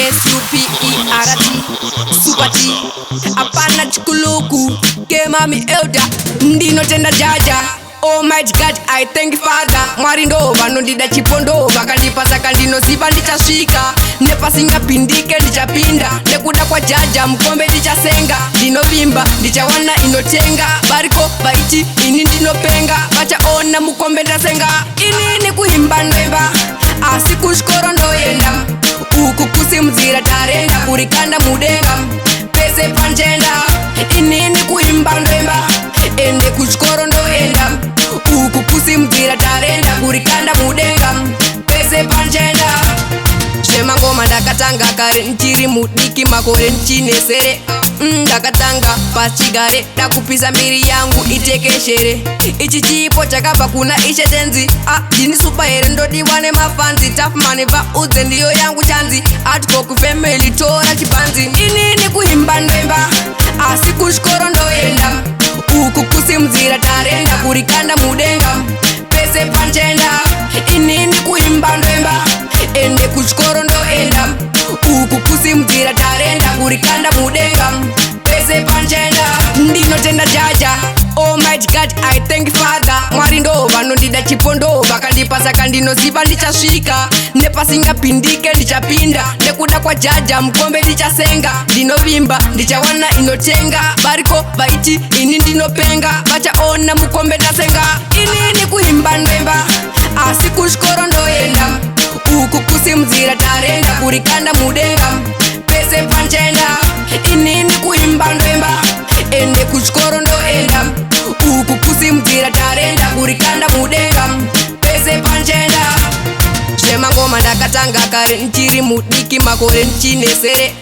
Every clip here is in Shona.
S-U-P-E-R-T Super T Apana chikuluku Mami elder Ndinotenda jaja Oh my God, I thank Father. Mwari ndova nondida chipondova kandipasa kandinosipa ndichasvika nepasinga pindike ndichapinda nekuda kwa jaja mukombe ndichasenga ndinovimba ndichawana inotenga bariko baiti ini ndinopenga vachaona mukombe ndasenga inini kuimba ndoimba asi kushkoro ndoenda uku kusimudzira tarenda kurikanda mudenga pese panjenda inini kuimba ndoimba ende kuchikoro ndoenda uku kusimudzira tarenda kurikanda mudenga pese panjenda zvemangoma ndakatanga kare nchiri mudiki makore nchinesere ndakatanga pachigare ndakupisa mbiri yangu itekeshere ichi chipo chakabva kuna ishe tenzi ndini supa here ndodiwa nemafanzi tafumani vaudze ndiyo yangu chanzi atikoku family tora chibanzi inini kuimba ndoimba asi kushkoro ndoenda uku kusimudzira tarenda kurikanda mudenga pese panjenda inini kuimba ndoimba ende kuchikoro ndoenda uku kusimudzira tarenda kurikanda mudenga pese panjenda ndinotenda jaja Oh my God, I thank Father. Mwari ndova nondida chipondova kandipasa kandinosipa ndichasvika nepasinga pindike ndichapinda nekuda kwa jaja mukombe ndichasenga ndinovimba ndichawana inotenga bariko baiti ini ndinopenga vachaona mukombe ndasenga inini kuimba ndoimba asi kushkoro ndoenda uku kusimudzira tarenda kurikanda mudenga pese panjenda inini kuimba ndoimba ende kuchikoro ndoenda uku kusimudzira tarenda kurikanda mudenga pese panjenda zvemangoma ndakatanga kare nchiri mudiki makore nchinesere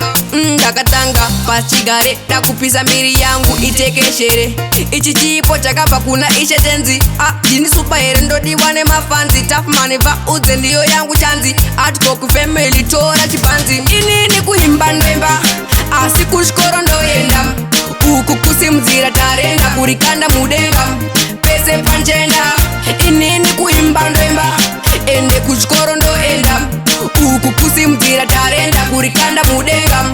ndakatanga pachigare ndakupisa mbiri yangu itekeshere ichi chipo chakabva kuna ishe tenzi ndini supa here ndodiwa nemafanzi tafumani vaudze ndiyo yangu chanzi atikoku family tora chibanzi inini kuimba ndoimba asi kushkoro ndoenda uku kusimudzira tarenda kurikanda mudenga pese panjenda inini kuimba ndoimba ende kuchikoro ndoenda uku kusimudzira tarenda kurikanda mudenga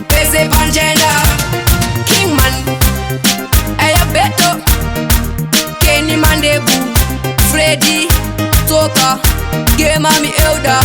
pese panjenda Kingman Eya Beto Kenny Mandebu Freddy Toka Mami Elder